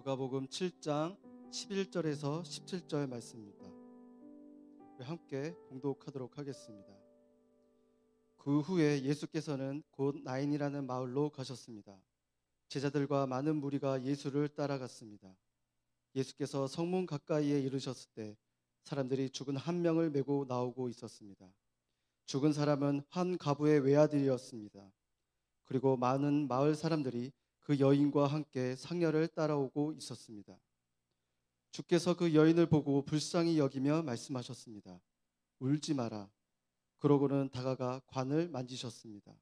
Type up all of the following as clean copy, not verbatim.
누가복음 7장 11절에서 17절 말씀입니다. 우리 함께 봉독하도록 하겠습니다. 그 후에 예수께서는 곧 나인이라는 마을로 가셨습니다. 제자들과 많은 무리가 예수를 따라갔습니다. 예수께서 성문 가까이에 이르셨을 때 사람들이 죽은 한 명을 메고 나오고 있었습니다. 죽은 사람은 한 가부의 외아들이었습니다. 그리고 많은 마을 사람들이 그 여인과 함께 상녀를 따라오고 있었습니다. 주께서 그 여인을 보고 불쌍히 여기며 말씀하셨습니다. 울지 마라. 그러고는 다가가 관을 만지셨습니다.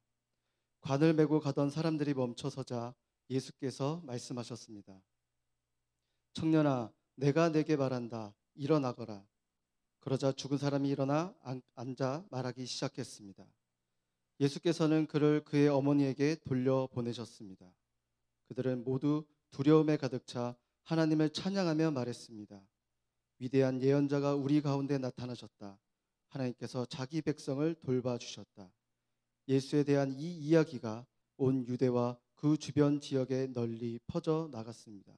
관을 메고 가던 사람들이 멈춰서자 예수께서 말씀하셨습니다. 청년아, 내가 내게 말한다. 일어나거라. 그러자 죽은 사람이 일어나 앉아 말하기 시작했습니다. 예수께서는 그를 그의 어머니에게 돌려보내셨습니다. 그들은 모두 두려움에 가득 차 하나님을 찬양하며 말했습니다. 위대한 예언자가 우리 가운데 나타나셨다. 하나님께서 자기 백성을 돌봐주셨다. 예수에 대한 이 이야기가 온 유대와 그 주변 지역에 널리 퍼져 나갔습니다.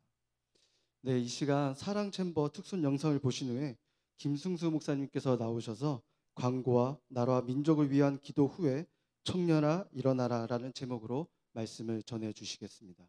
네, 이 시간 사랑 챔버 특순 영상을 보신 후에 김승수 목사님께서 나오셔서 광고와 나라와 민족을 위한 기도 후에 청년아 일어나라 라는 제목으로 말씀을 전해 주시겠습니다.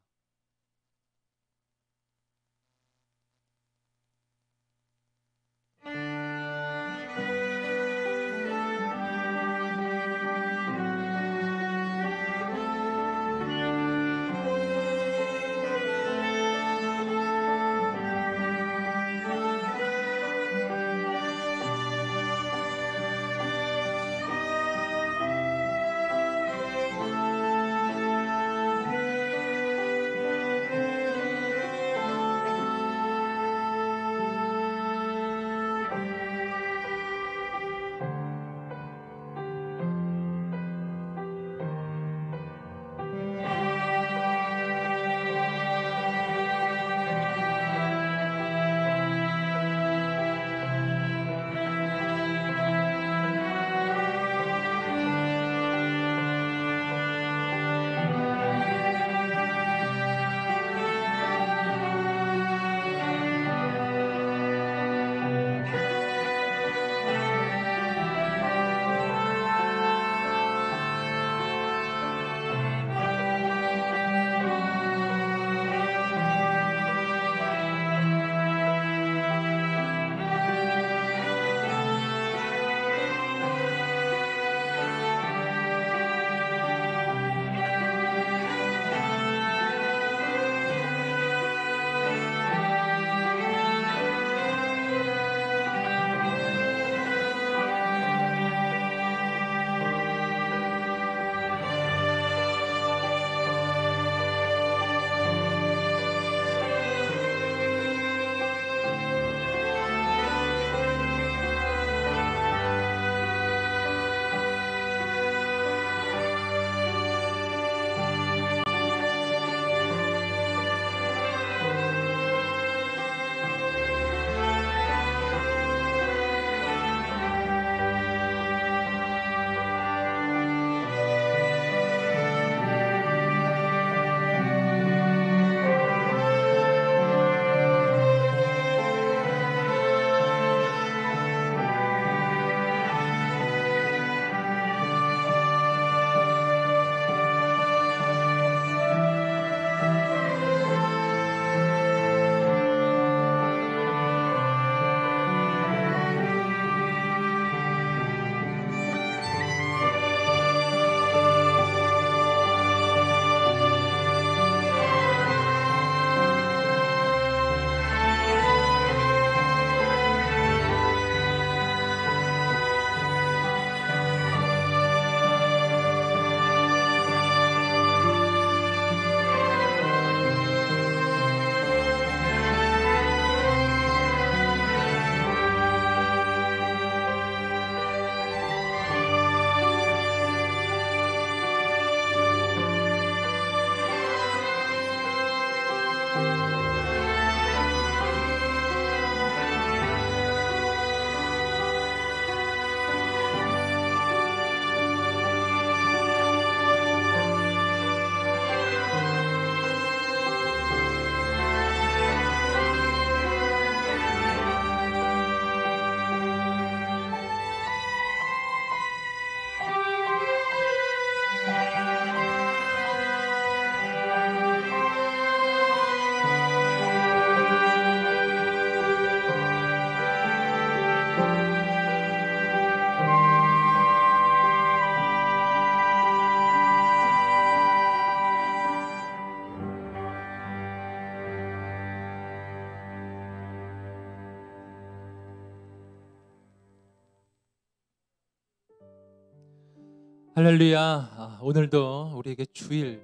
할렐루야. 오늘도 우리에게 주일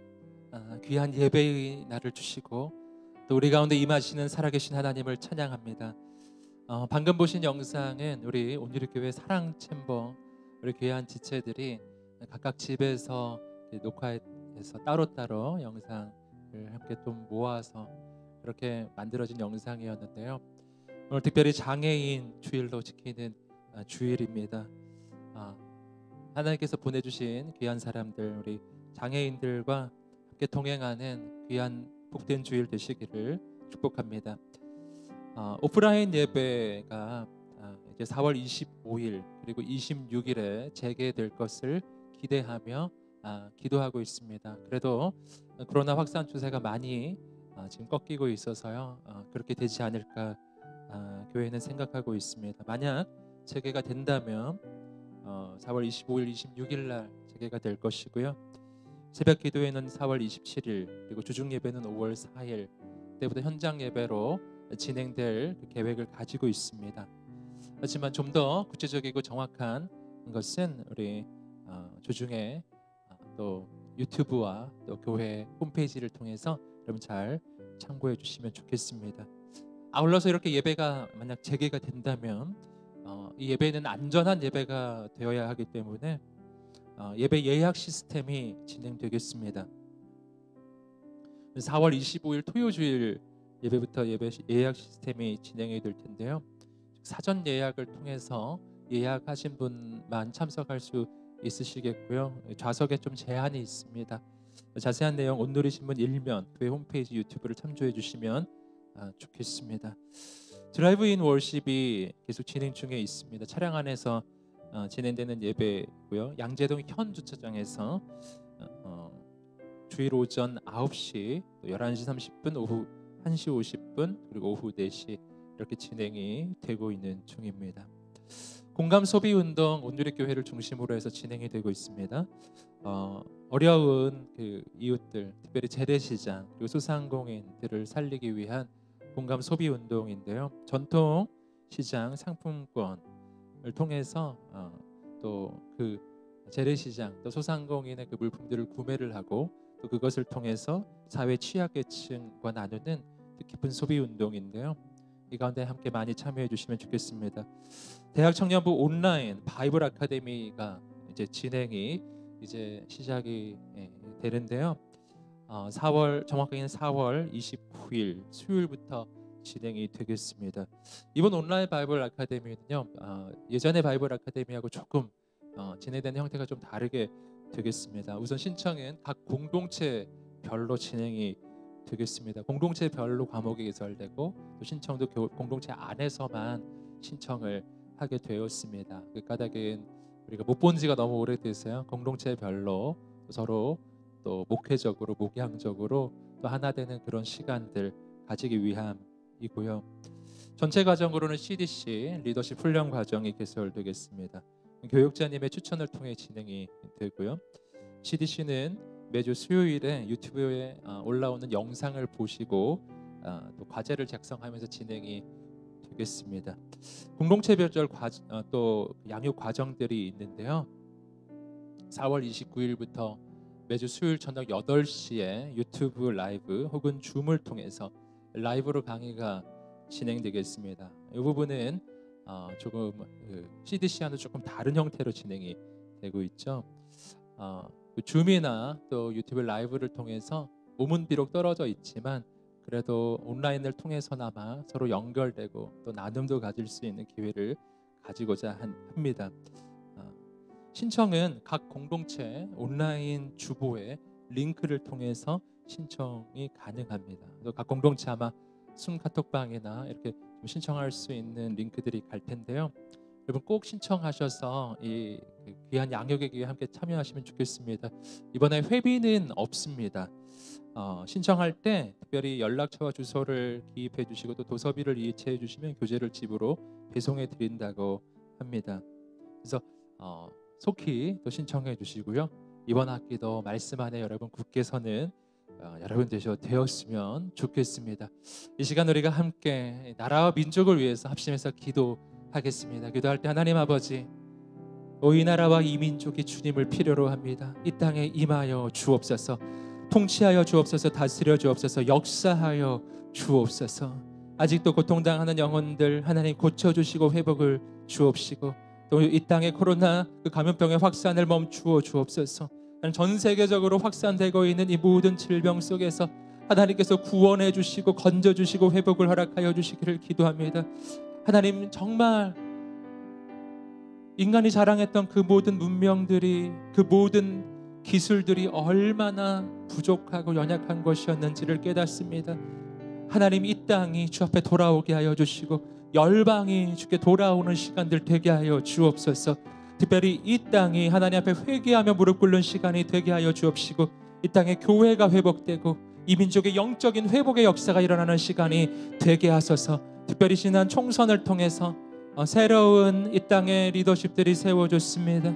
귀한 예배의 날을 주시고 또 우리 가운데 임하시는 살아계신 하나님을 찬양합니다. 방금 보신 영상은 우리 온누리교회 사랑챔버 우리 귀한 지체들이 각각 집에서 녹화해서 따로따로 영상을 함께 좀 모아서 그렇게 만들어진 영상이었는데요. 오늘 특별히 장애인 주일로 지키는 주일입니다. 하나님께서 보내주신 귀한 사람들, 우리 장애인들과 함께 동행하는 귀한 복된 주일 되시기를 축복합니다. 오프라인 예배가 이제 4월 25일 그리고 26일에 재개될 것을 기대하며 기도하고 있습니다. 그래도 코로나 확산 추세가 많이 지금 꺾이고 있어서요, 그렇게 되지 않을까 교회는 생각하고 있습니다. 만약 재개가 된다면 4월 25일, 26일 날 재개가 될 것이고요. 새벽 기도회는 4월 27일 그리고 주중 예배는 5월 4일 때부터 현장 예배로 진행될 계획을 가지고 있습니다. 하지만 좀 더 구체적이고 정확한 것은 우리 주중에 또 유튜브와 또 교회 홈페이지를 통해서 여러분 잘 참고해 주시면 좋겠습니다. 아울러서 이렇게 예배가 만약 재개가 된다면 이 예배는 안전한 예배가 되어야 하기 때문에 예배 예약 시스템이 진행되겠습니다. 4월 25일 토요주일 예배부터 예배 예약 시스템이 진행이 될 텐데요. 사전 예약을 통해서 예약하신 분만 참석할 수 있으시겠고요. 좌석에 좀 제한이 있습니다. 자세한 내용 온누리신문 1면 교회 홈페이지 유튜브를 참조해 주시면 좋겠습니다. 드라이브인 월십이 계속 진행 중에 있습니다. 차량 안에서 진행되는 예배고요. 양재동 현 주차장에서 주일 오전 9시, 또 11시 30분, 오후 1시 50분, 그리고 오후 4시 이렇게 진행이 되고 있는 중입니다. 공감 소비 운동 온누리교회를 중심으로 해서 진행이 되고 있습니다. 어려운 그 이웃들, 특별히 재래시장 그리고 소상공인들을 살리기 위한 공감 소비 운동인데요. 전통 시장 상품권을 통해서 또 그 재래시장 또 소상공인의 그 물품들을 구매를 하고 또 그것을 통해서 사회 취약계층과 나누는 깊은 소비 운동인데요. 이 가운데 함께 많이 참여해 주시면 좋겠습니다. 대학 청년부 온라인 바이블 아카데미가 이제 진행이 이제 시작이 되는데요. 4월 정확하게는 4월 29일 수요일부터 진행이 되겠습니다. 이번 온라인 바이블 아카데미는요, 예전의 바이블 아카데미하고 조금 진행되는 형태가 좀 다르게 되겠습니다. 우선 신청은 각 공동체별로 진행이 되겠습니다. 공동체별로 과목이 개설되고 또 신청도 공동체 안에서만 신청을 하게 되었습니다. 그 까닭은 우리가 못 본 지가 너무 오래돼서요. 공동체별로 서로 또 목회적으로 목양적으로 또 하나 되는 그런 시간들 가지기 위함이고요. 전체 과정으로는 CDC 리더십 훈련 과정이 개설되겠습니다. 교육자님의 추천을 통해 진행이 되고요. CDC는 매주 수요일에 유튜브에 올라오는 영상을 보시고 또 과제를 작성하면서 진행이 되겠습니다. 공동체별 또 양육 과정들이 있는데요. 4월 29일부터 매주 수요일 저녁 8시에 유튜브 라이브 혹은 줌을 통해서 라이브로 강의가 진행되겠습니다. 이 부분은 조금 CDC와는 조금 다른 형태로 진행이 되고 있죠. 줌이나 또 유튜브 라이브를 통해서 몸은 비록 떨어져 있지만 그래도 온라인을 통해서나마 서로 연결되고 또 나눔도 가질 수 있는 기회를 가지고자 합니다. 신청은 각 공동체 온라인 주보에 링크를 통해서 신청이 가능합니다. 또 각 공동체 아마 순 카톡방이나 이렇게 좀 신청할 수 있는 링크들이 갈 텐데요. 여러분 꼭 신청하셔서 이 귀한 양육에 기회 함께 참여하시면 좋겠습니다. 이번에 회비는 없습니다. 신청할 때 특별히 연락처와 주소를 기입해 주시고 또 도서비를 이체해 주시면 교재를 집으로 배송해 드린다고 합니다. 그래서 속히 또 신청해 주시고요. 이번 학기도 말씀 안에 여러분 굳게 서는 여러분 되었으면 좋겠습니다. 이 시간 우리가 함께 나라와 민족을 위해서 합심해서 기도하겠습니다. 기도할 때 하나님 아버지, 이 나라와 이 민족이 주님을 필요로 합니다. 이 땅에 임하여 주옵소서. 통치하여 주옵소서. 다스려 주옵소서. 역사하여 주옵소서. 아직도 고통당하는 영혼들 하나님 고쳐주시고 회복을 주옵시고, 또 이 땅의 코로나 그 감염병의 확산을 멈추어 주옵소서. 전 세계적으로 확산되고 있는 이 모든 질병 속에서 하나님께서 구원해 주시고 건져 주시고 회복을 허락하여 주시기를 기도합니다. 하나님, 정말 인간이 자랑했던 그 모든 문명들이, 그 모든 기술들이 얼마나 부족하고 연약한 것이었는지를 깨닫습니다. 하나님, 이 땅이 주 앞에 돌아오게 하여 주시고 열방이 주께 돌아오는 시간들 되게 하여 주옵소서. 특별히 이 땅이 하나님 앞에 회개하며 무릎 꿇는 시간이 되게 하여 주옵시고, 이 땅에 교회가 회복되고 이 민족의 영적인 회복의 역사가 일어나는 시간이 되게 하소서. 특별히 지난 총선을 통해서 새로운 이 땅의 리더십들이 세워졌습니다.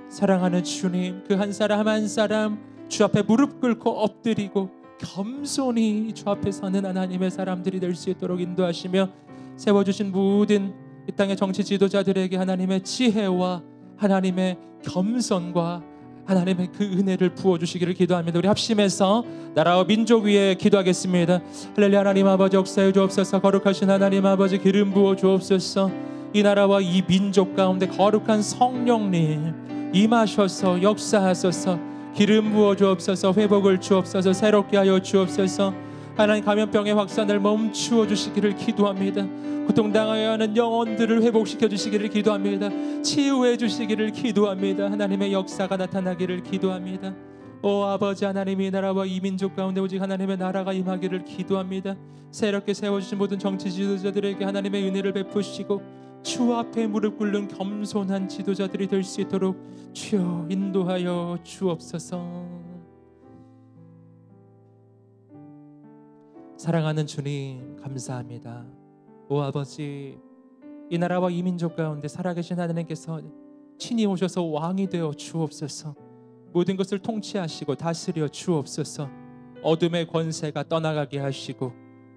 사랑하는 주님, 그 한 사람 한 사람 주 앞에 무릎 꿇고 엎드리고 겸손히 주 앞에 서는 하나님의 사람들이 될 수 있도록 인도하시며, 세워주신 모든 이 땅의 정치 지도자들에게 하나님의 지혜와 하나님의 겸손과 하나님의 그 은혜를 부어주시기를 기도합니다. 우리 합심해서 나라와 민족 위에 기도하겠습니다. 할렐루야. 하나님 아버지, 역사해 주옵소서. 거룩하신 하나님 아버지, 기름 부어 주옵소서. 이 나라와 이 민족 가운데 거룩한 성령님 임하셔서 역사하소서. 기름 부어 주옵소서. 회복을 주옵소서. 새롭게 하여 주옵소서. 하나님, 감염병의 확산을 멈추어 주시기를 기도합니다. 고통당하여 하는 영혼들을 회복시켜 주시기를 기도합니다. 치유해 주시기를 기도합니다. 하나님의 역사가 나타나기를 기도합니다. 오 아버지 하나님, 이 나라와 이 민족 가운데 오직 하나님의 나라가 임하기를 기도합니다. 새롭게 세워주신 모든 정치 지도자들에게 하나님의 은혜를 베푸시고 주 앞에 무릎 꿇는 겸손한 지도자들이 될 수 있도록 주여 인도하여 주옵소서. 사랑하는 주님, 감사합니다. 오 아버지, 이 나라와 이 민족 가운데 살아계신 하나님께서 친히 오셔서 왕이 되어 주옵소서. 모든 것을 통치하시고 다스려 주옵소서. 어둠의 권세가 떠나가게 하시고,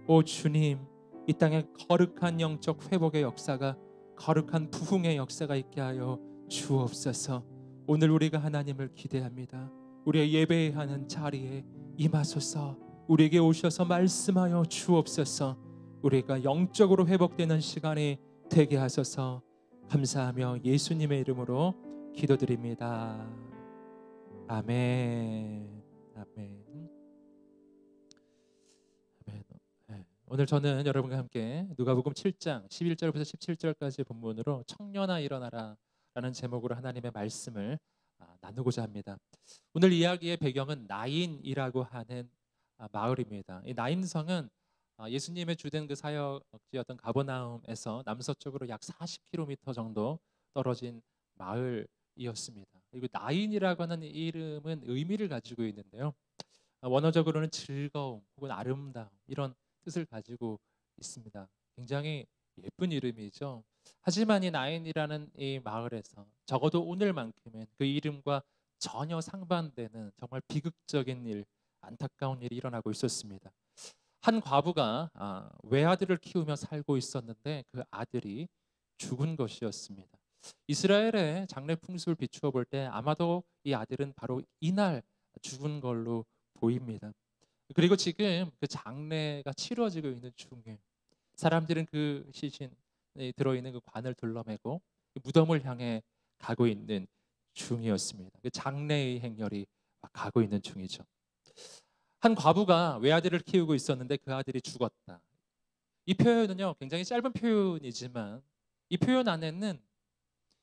오 주님, 이 땅에 거룩한 영적 회복의 역사가, 거룩한 부흥의 역사가 있게 하여 주옵소서. 오늘 우리가 하나님을 기대합니다. 우리의 예배하는 자리에 임하소서. 우리에게 오셔서 말씀하여 주옵소서. 우리가 영적으로 회복되는 시간이 되게 하소서. 감사하며 예수님의 이름으로 기도드립니다. 아멘. 아멘. 아멘. 네. 오늘 저는 여러분과 함께 누가복음 7장 11절부터 17절까지 본문으로 청년아 일어나라 라는 제목으로 하나님의 말씀을 나누고자 합니다. 오늘 이야기의 배경은 나인이라고 하는 마을입니다. 이 나인성은 예수님의 주된 그 사역지였던 가버나움에서 남서쪽으로 약 40km 정도 떨어진 마을이었습니다. 그리고 나인이라고 하는 이름은 의미를 가지고 있는데요. 원어적으로는 즐거움 혹은 아름다움 이런 뜻을 가지고 있습니다. 굉장히 예쁜 이름이죠. 하지만 이 나인이라는 이 마을에서 적어도 오늘만큼은 그 이름과 전혀 상반되는 정말 비극적인 일, 안타까운 일이 일어나고 있었습니다. 한 과부가 외아들을 키우며 살고 있었는데 그 아들이 죽은 것이었습니다. 이스라엘의 장례 풍습을 비추어 볼 때 아마도 이 아들은 바로 이날 죽은 걸로 보입니다. 그리고 지금 그 장례가 치러지고 있는 중에 사람들은 그 시신에 들어있는 그 관을 둘러매고 무덤을 향해 가고 있는 중이었습니다. 그 장례의 행렬이 가고 있는 중이죠. 한 과부가 외아들을 키우고 있었는데 그 아들이 죽었다. 이 표현은요, 굉장히 짧은 표현이지만 이 표현 안에는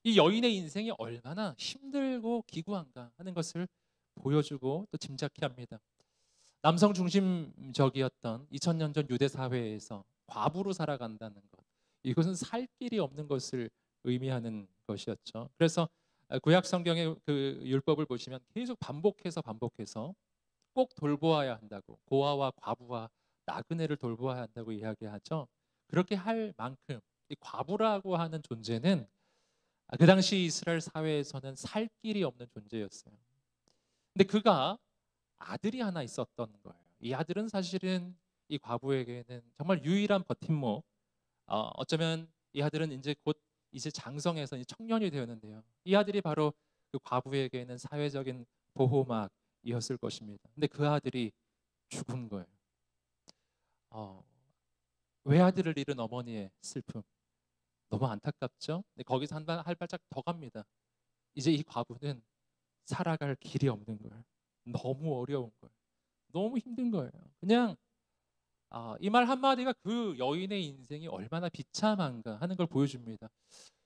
이 여인의 인생이 얼마나 힘들고 기구한가 하는 것을 보여주고 또 짐작케 합니다. 남성 중심적이었던 2000년 전 유대 사회에서 과부로 살아간다는 것, 이것은 살 길이 없는 것을 의미하는 것이었죠. 그래서 구약 성경의 그 율법을 보시면 계속 반복해서 꼭 돌보아야 한다고, 고아와 과부와 나그네를 돌보아야 한다고 이야기하죠. 그렇게 할 만큼 이 과부라고 하는 존재는 그 당시 이스라엘 사회에서는 살 길이 없는 존재였어요. 근데 그가 아들이 하나 있었던 거예요. 이 아들은 사실은 이 과부에게는 정말 유일한 버팀목. 어쩌면 이 아들은 이제 곧 이제 장성해서 이제 청년이 되었는데요. 이 아들이 바로 그 과부에게는 사회적인 보호막이었을 것입니다. 근데 그 아들이 죽은 거예요. 외아들을 잃은 어머니의 슬픔 너무 안타깝죠. 근데 거기서 한 발짝 더 갑니다. 이제 이 과부는 살아갈 길이 없는 거예요. 너무 어려운 거예요. 너무 힘든 거예요. 그냥 이 말 한마디가 그 여인의 인생이 얼마나 비참한가 하는 걸 보여줍니다.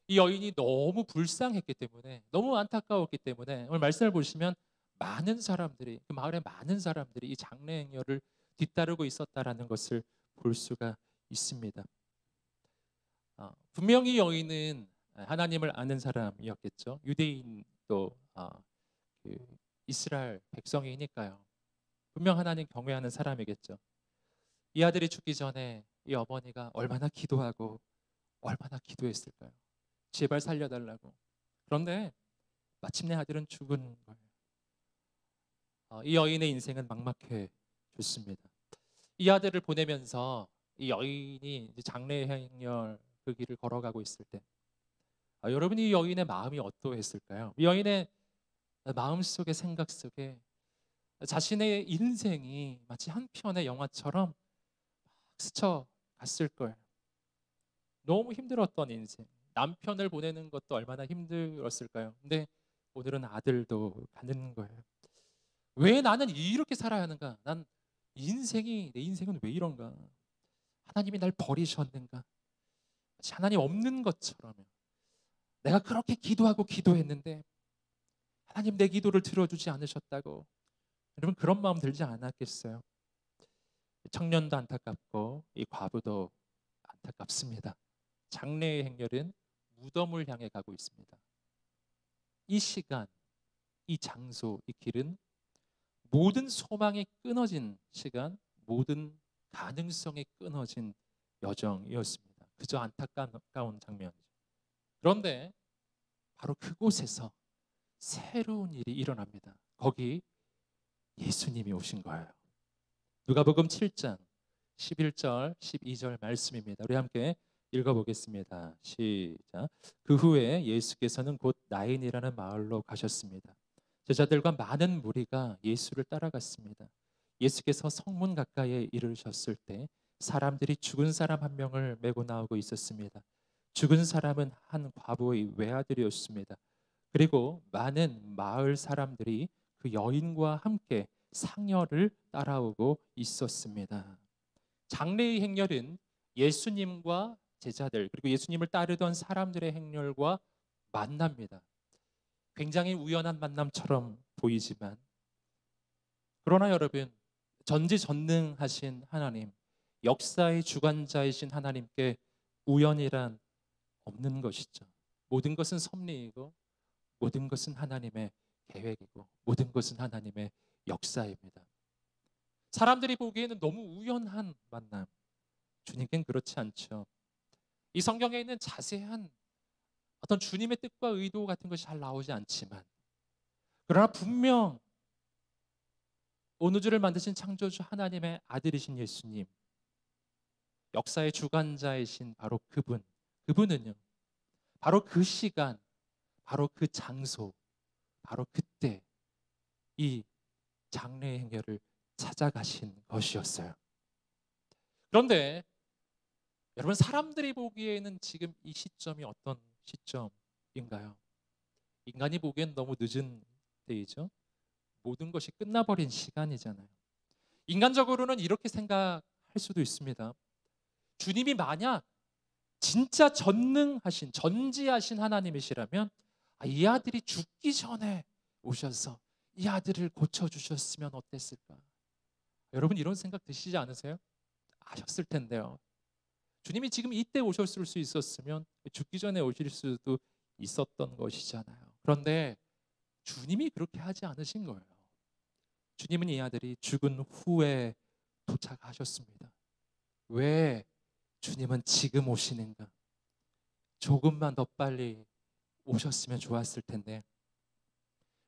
이 여인이 너무 불쌍했기 때문에, 너무 안타까웠기 때문에 오늘 말씀을 보시면 많은 사람들이, 그 마을의 많은 사람들이 이 장례 행렬을 뒤따르고 있었다라는 것을 볼 수가 있습니다. 분명히 여인은 하나님을 아는 사람이었겠죠. 유대인도 그 이스라엘 백성이니까요. 분명 하나님 경외하는 사람이겠죠. 이 아들이 죽기 전에 이 어머니가 얼마나 기도하고 얼마나 기도했을까요? 제발 살려달라고. 그런데 마침내 아들은 죽은 거예요. 이 여인의 인생은 막막해졌습니다. 이 아들을 보내면서 이 여인이 이제 장례 행렬 그 길을 걸어가고 있을 때, 여러분 이 여인의 마음이 어떠했을까요? 이 여인의 마음 속의 생각 속에 자신의 인생이 마치 한 편의 영화처럼 스쳐갔을 거예요. 너무 힘들었던 인생. 남편을 보내는 것도 얼마나 힘들었을까요? 근데 오늘은 아들도 가는 거예요. 왜 나는 이렇게 살아야 하는가? 내 인생은 왜 이런가? 하나님이 날 버리셨는가? 하나님 없는 것처럼. 내가 그렇게 기도하고 기도했는데 하나님 내 기도를 들어주지 않으셨다고. 여러분 그런 마음 들지 않았겠어요? 청년도 안타깝고 이 과부도 안타깝습니다. 장례의 행렬은 무덤을 향해 가고 있습니다. 이 시간, 이 장소, 이 길은 모든 소망이 끊어진 시간, 모든 가능성이 끊어진 여정이었습니다. 그저 안타까운 장면이죠. 그런데 바로 그곳에서 새로운 일이 일어납니다. 거기 예수님이 오신 거예요. 누가복음 7장 11절 12절 말씀입니다. 우리 함께 읽어보겠습니다. 시작. 그 후에 예수께서는 곧 나인이라는 마을로 가셨습니다. 제자들과 많은 무리가 예수를 따라갔습니다. 예수께서 성문 가까이에 이르셨을 때 사람들이 죽은 사람 한 명을 메고 나오고 있었습니다. 죽은 사람은 한 과부의 외아들이었습니다. 그리고 많은 마을 사람들이 그 여인과 함께 상여를 따라오고 있었습니다. 장례의 행렬은 예수님과 제자들 그리고 예수님을 따르던 사람들의 행렬과 만납니다. 굉장히 우연한 만남처럼 보이지만 그러나 여러분 전지전능하신 하나님, 역사의 주관자이신 하나님께 우연이란 없는 것이죠. 모든 것은 섭리이고 모든 것은 하나님의 계획이고 모든 것은 하나님의 역사입니다. 사람들이 보기에는 너무 우연한 만남, 주님께는 그렇지 않죠. 이 성경에 있는 자세한 어떤 주님의 뜻과 의도 같은 것이 잘 나오지 않지만 그러나 분명 온 우주를 만드신 창조주 하나님의 아들이신 예수님, 역사의 주관자이신 바로 그분은요 바로 그 시간, 바로 그 장소, 바로 그때 이 장례의 행렬을 찾아가신 것이었어요. 그런데 여러분 사람들이 보기에는 지금 이 시점이 어떤 시점인가요? 인간이 보기엔 너무 늦은 때이죠. 모든 것이 끝나버린 시간이잖아요. 인간적으로는 이렇게 생각할 수도 있습니다. 주님이 만약 진짜 전지하신 하나님이시라면 이 아들이 죽기 전에 오셔서 이 아들을 고쳐주셨으면 어땠을까? 여러분 이런 생각 드시지 않으세요? 아셨을 텐데요. 주님이 지금 이때 오셨을 수 있었으면 죽기 전에 오실 수도 있었던 것이잖아요. 그런데 주님이 그렇게 하지 않으신 거예요. 주님은 이 아들이 죽은 후에 도착하셨습니다. 왜 주님은 지금 오시는가? 조금만 더 빨리 오셨으면 좋았을 텐데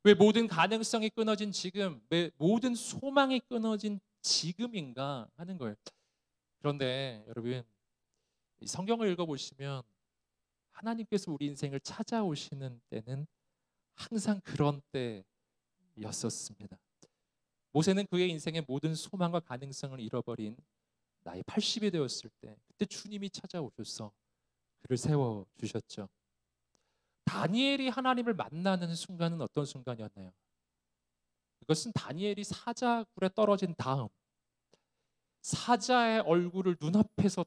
왜 모든 가능성이 끊어진 지금, 왜 모든 소망이 끊어진 지금인가 하는 거예요. 그런데 여러분 이 성경을 읽어보시면 하나님께서 우리 인생을 찾아오시는 때는 항상 그런 때였었습니다. 모세는 그의 인생의 모든 소망과 가능성을 잃어버린 나이 80이 되었을 때, 그때 주님이 찾아오셔서 그를 세워주셨죠. 다니엘이 하나님을 만나는 순간은 어떤 순간이었나요? 그것은 다니엘이 사자굴에 떨어진 다음 사자의 얼굴을 눈앞에서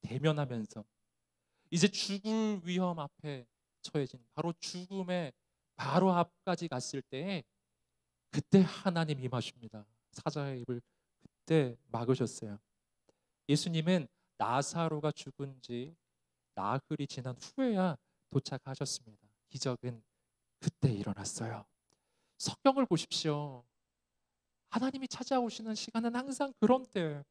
대면하면서 이제 죽을 위험 앞에 처해진, 바로 죽음의 바로 앞까지 갔을 때에 그때 하나님 임하십니다. 사자의 입을 그때 막으셨어요. 예수님은 나사로가 죽은 지 나흘이 지난 후에야 도착하셨습니다. 기적은 그때 일어났어요. 성경을 보십시오. 하나님이 찾아오시는 시간은 항상 그런 때예요.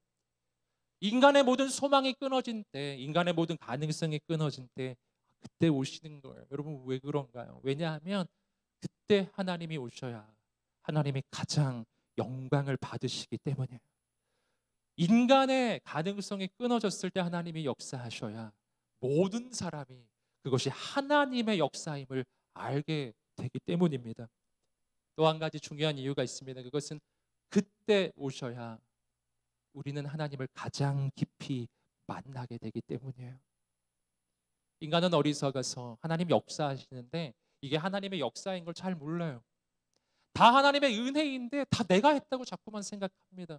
인간의 모든 소망이 끊어진 때, 인간의 모든 가능성이 끊어진 때, 그때 오시는 거예요. 여러분, 왜 그런가요? 왜냐하면 그때 하나님이 오셔야 하나님이 가장 영광을 받으시기 때문이에요. 인간의 가능성이 끊어졌을 때 하나님이 역사하셔야 모든 사람이 그것이 하나님의 역사임을 알게 되기 때문입니다. 또 한 가지 중요한 이유가 있습니다. 그것은 그때 오셔야 우리는 하나님을 가장 깊이 만나게 되기 때문이에요. 인간은 어리석어서 하나님 역사하시는데 이게 하나님의 역사인 걸 잘 몰라요. 다 하나님의 은혜인데 다 내가 했다고 자꾸만 생각합니다.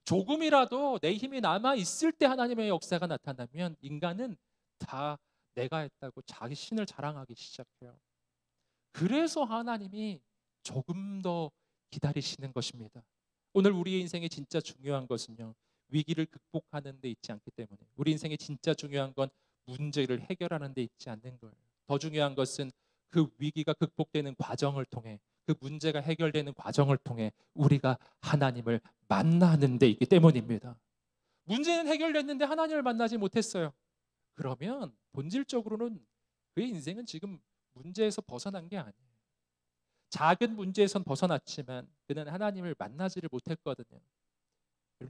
조금이라도 내 힘이 남아 있을 때 하나님의 역사가 나타나면 인간은 다 내가 했다고 자기 신을 자랑하기 시작해요. 그래서 하나님이 조금 더 기다리시는 것입니다. 오늘 우리의 인생에 진짜 중요한 것은요, 위기를 극복하는 데 있지 않기 때문에, 우리 인생에 진짜 중요한 건 문제를 해결하는 데 있지 않는 거예요. 더 중요한 것은 그 위기가 극복되는 과정을 통해, 그 문제가 해결되는 과정을 통해 우리가 하나님을 만나는 데 있기 때문입니다. 문제는 해결됐는데 하나님을 만나지 못했어요. 그러면 본질적으로는 그의 인생은 지금 문제에서 벗어난 게 아니에요. 작은 문제에선 벗어났지만 그는 하나님을 만나지를 못했거든요.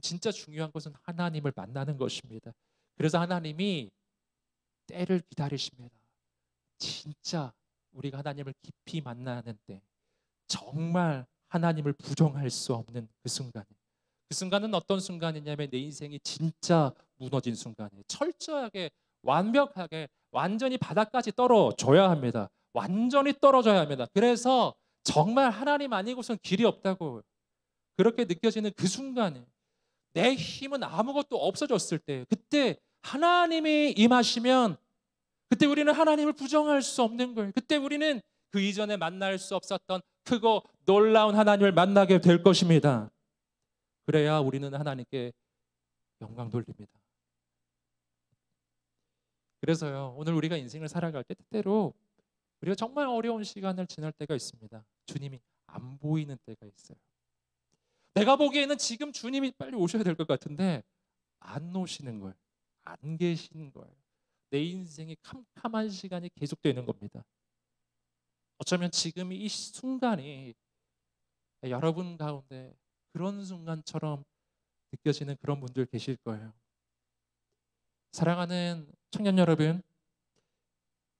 진짜 중요한 것은 하나님을 만나는 것입니다. 그래서 하나님이 때를 기다리십니다. 진짜 우리가 하나님을 깊이 만나는 때, 정말 하나님을 부정할 수 없는 그 순간. 그 순간은 어떤 순간이냐면 내 인생이 진짜 무너진 순간이에요. 철저하게, 완벽하게, 완전히 바닥까지 떨어져야 합니다. 완전히 떨어져야 합니다. 그래서 정말 하나님 아니고선 길이 없다고 그렇게 느껴지는 그 순간에 내 힘은 아무것도 없어졌을 때, 그때 하나님이 임하시면 그때 우리는 하나님을 부정할 수 없는 거예요. 그때 우리는 그 이전에 만날 수 없었던 크고 놀라운 하나님을 만나게 될 것입니다. 그래야 우리는 하나님께 영광 돌립니다. 그래서요, 오늘 우리가 인생을 살아갈 때 때때로 우리가 정말 어려운 시간을 지날 때가 있습니다. 주님이 안 보이는 때가 있어요. 내가 보기에는 지금 주님이 빨리 오셔야 될 것 같은데 안 오시는 거예요. 안 계시는 거예요. 내 인생이 캄캄한 시간이 계속되는 겁니다. 어쩌면 지금 이 순간이 여러분 가운데 그런 순간처럼 느껴지는 그런 분들 계실 거예요. 사랑하는 청년 여러분,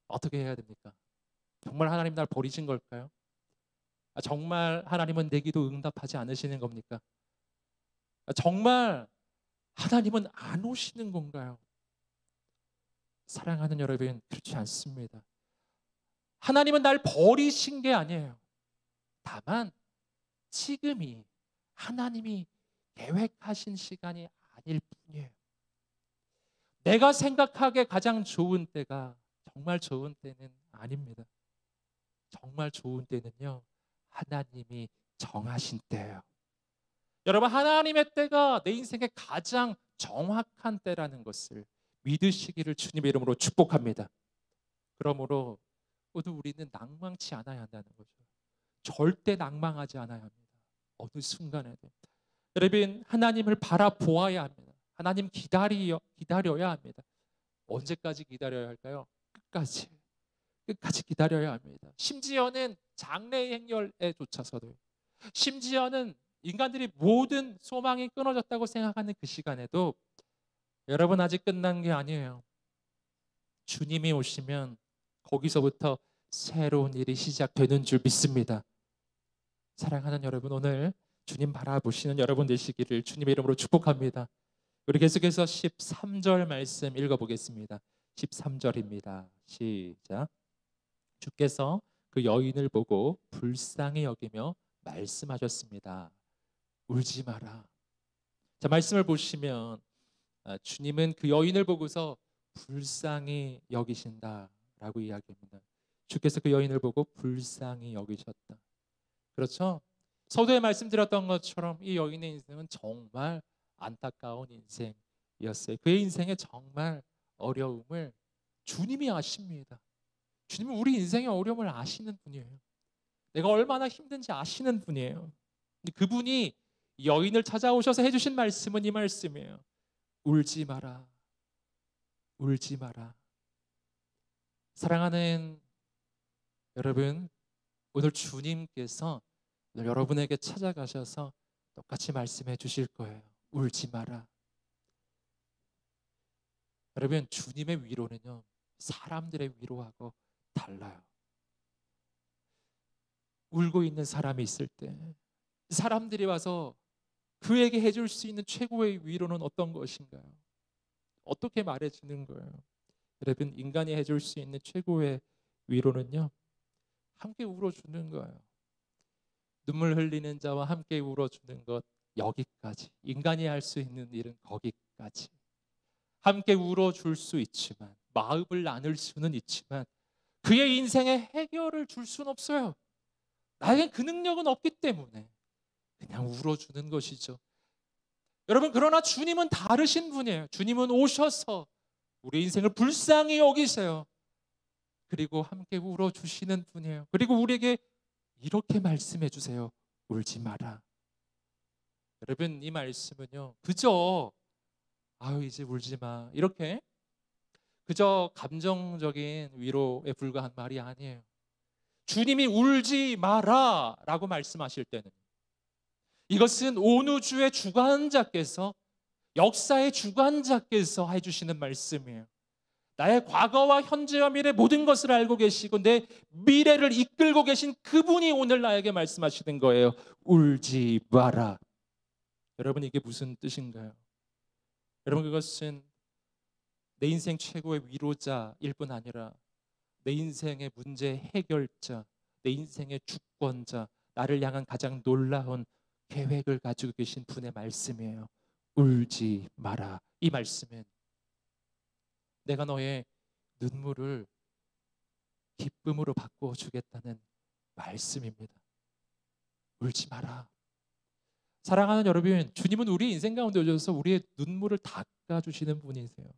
어떻게 해야 됩니까? 정말 하나님 날 버리신 걸까요? 정말 하나님은 내 기도 응답하지 않으시는 겁니까? 정말 하나님은 안 오시는 건가요? 사랑하는 여러분, 그렇지 않습니다. 하나님은 날 버리신 게 아니에요. 다만 지금이 하나님이 계획하신 시간이 아닐 뿐이에요. 내가 생각하기에 가장 좋은 때가 정말 좋은 때는 아닙니다. 정말 좋은 때는요, 하나님이 정하신 때예요. 여러분, 하나님의 때가 내 인생의 가장 정확한 때라는 것을 믿으시기를 주님의 이름으로 축복합니다. 그러므로 모두 우리는 낭망치 않아야 한다는 거죠. 절대 낭망하지 않아야 합니다. 어느 순간에도. 여러분, 하나님을 바라보아야 합니다. 하나님 기다려야 합니다. 언제까지 기다려야 할까요? 끝까지 기다려야 합니다. 심지어는 장래의 행렬에 조차서도, 심지어는 인간들이 모든 소망이 끊어졌다고 생각하는 그 시간에도 여러분, 아직 끝난 게 아니에요. 주님이 오시면 거기서부터 새로운 일이 시작되는 줄 믿습니다. 사랑하는 여러분, 오늘 주님 바라보시는 여러분 되시기를 주님의 이름으로 축복합니다. 우리 계속해서 13절 말씀 읽어보겠습니다. 13절입니다. 시작. 주께서 그 여인을 보고 불쌍히 여기며 말씀하셨습니다. 울지 마라. 자, 말씀을 보시면 주님은 그 여인을 보고서 불쌍히 여기신다라고 이야기합니다. 주께서 그 여인을 보고 불쌍히 여기셨다. 그렇죠? 서두에 말씀드렸던 것처럼 이 여인의 인생은 정말 안타까운 인생이었어요. 그의 인생에 정말 어려움을 주님이 아십니다. 주님은 우리 인생의 어려움을 아시는 분이에요. 내가 얼마나 힘든지 아시는 분이에요. 그분이 여인을 찾아오셔서 해주신 말씀은 이 말씀이에요. 울지 마라. 울지 마라. 사랑하는 여러분, 오늘 주님께서 여러분에게 찾아가셔서 똑같이 말씀해 주실 거예요. 울지 마라. 여러분, 주님의 위로는요, 사람들의 위로하고 달라요. 울고 있는 사람이 있을 때 사람들이 와서 그에게 해줄 수 있는 최고의 위로는 어떤 것인가요? 어떻게 말해주는 거예요? 여러분, 인간이 해줄 수 있는 최고의 위로는요, 함께 울어주는 거예요. 눈물 흘리는 자와 함께 울어주는 것, 여기까지. 인간이 할 수 있는 일은 거기까지. 함께 울어줄 수 있지만, 마음을 나눌 수는 있지만 그의 인생에 해결을 줄 수는 없어요. 나에겐 그 능력은 없기 때문에 그냥 울어주는 것이죠. 여러분, 그러나 주님은 다르신 분이에요. 주님은 오셔서 우리 인생을 불쌍히 여기세요. 그리고 함께 울어주시는 분이에요. 그리고 우리에게 이렇게 말씀해 주세요. 울지 마라. 여러분, 이 말씀은요, 그저 아유 이제 울지 마, 이렇게 그저 감정적인 위로에 불과한 말이 아니에요. 주님이 울지 마라 라고 말씀하실 때는 이것은 온 우주의 주관자께서, 역사의 주관자께서 해주시는 말씀이에요. 나의 과거와 현재와 미래 모든 것을 알고 계시고 내 미래를 이끌고 계신 그분이 오늘 나에게 말씀하시는 거예요. 울지 마라. 여러분, 이게 무슨 뜻인가요? 여러분, 그것은 내 인생 최고의 위로자일 뿐 아니라 내 인생의 문제 해결자, 내 인생의 주권자, 나를 향한 가장 놀라운 계획을 가지고 계신 분의 말씀이에요. 울지 마라. 이 말씀은 내가 너의 눈물을 기쁨으로 바꾸어 주겠다는 말씀입니다. 울지 마라. 사랑하는 여러분, 주님은 우리 인생 가운데 오셔서 우리의 눈물을 닦아주시는 분이세요.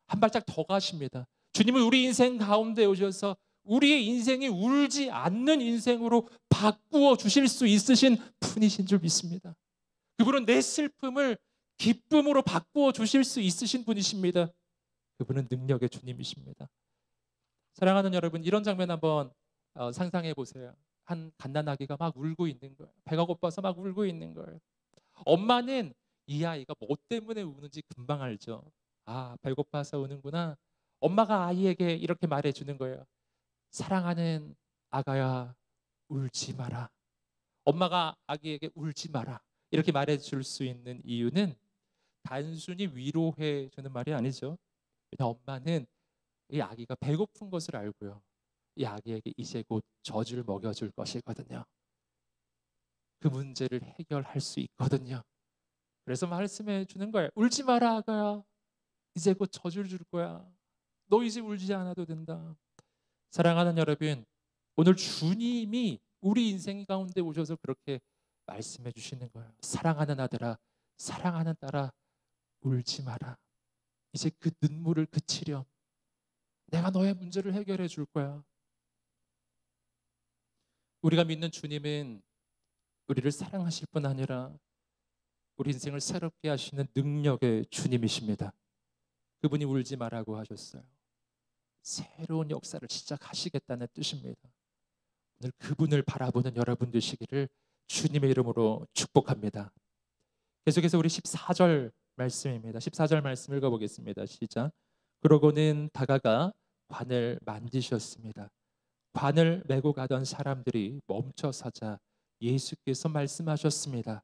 한 발짝 더 가십니다. 주님은 우리 인생 가운데 오셔서 우리의 인생이 울지 않는 인생으로 바꾸어 주실 수 있으신 분이신 줄 믿습니다. 그분은 내 슬픔을 기쁨으로 바꾸어 주실 수 있으신 분이십니다. 그분은 능력의 주님이십니다. 사랑하는 여러분, 이런 장면 한번 상상해 보세요. 한 갓난아기가 막 울고 있는 거예요. 배가 고파서 막 울고 있는 거예요. 엄마는 이 아이가 뭐 때문에 우는지 금방 알죠. 아, 배고파서 우는구나. 엄마가 아이에게 이렇게 말해주는 거예요. 사랑하는 아가야, 울지 마라. 엄마가 아기에게 울지 마라 이렇게 말해줄 수 있는 이유는 단순히 위로해 주는 말이 아니죠. 엄마는 이 아기가 배고픈 것을 알고요, 이 아기에게 이제 곧 젖을 먹여줄 것이거든요. 그 문제를 해결할 수 있거든요. 그래서 말씀해 주는 거예요. 울지 마라 아가야, 이제 곧 젖을 줄 거야. 너 이제 울지 않아도 된다. 사랑하는 여러분, 오늘 주님이 우리 인생 가운데 오셔서 그렇게 말씀해 주시는 거예요. 사랑하는 아들아, 사랑하는 딸아, 울지 마라. 이제 그 눈물을 그치렴. 내가 너의 문제를 해결해 줄 거야. 우리가 믿는 주님은 우리를 사랑하실 뿐 아니라 우리 인생을 새롭게 하시는 능력의 주님이십니다. 그분이 울지 말라고 하셨어요. 새로운 역사를 시작하시겠다는 뜻입니다. 오늘 그분을 바라보는 여러분 되시기를 주님의 이름으로 축복합니다. 계속해서 우리 14절 말씀입니다. 14절 말씀 읽어보겠습니다. 시작. 그러고는 다가가 관을 만지셨습니다. 관을 메고 가던 사람들이 멈춰서자 예수께서 말씀하셨습니다.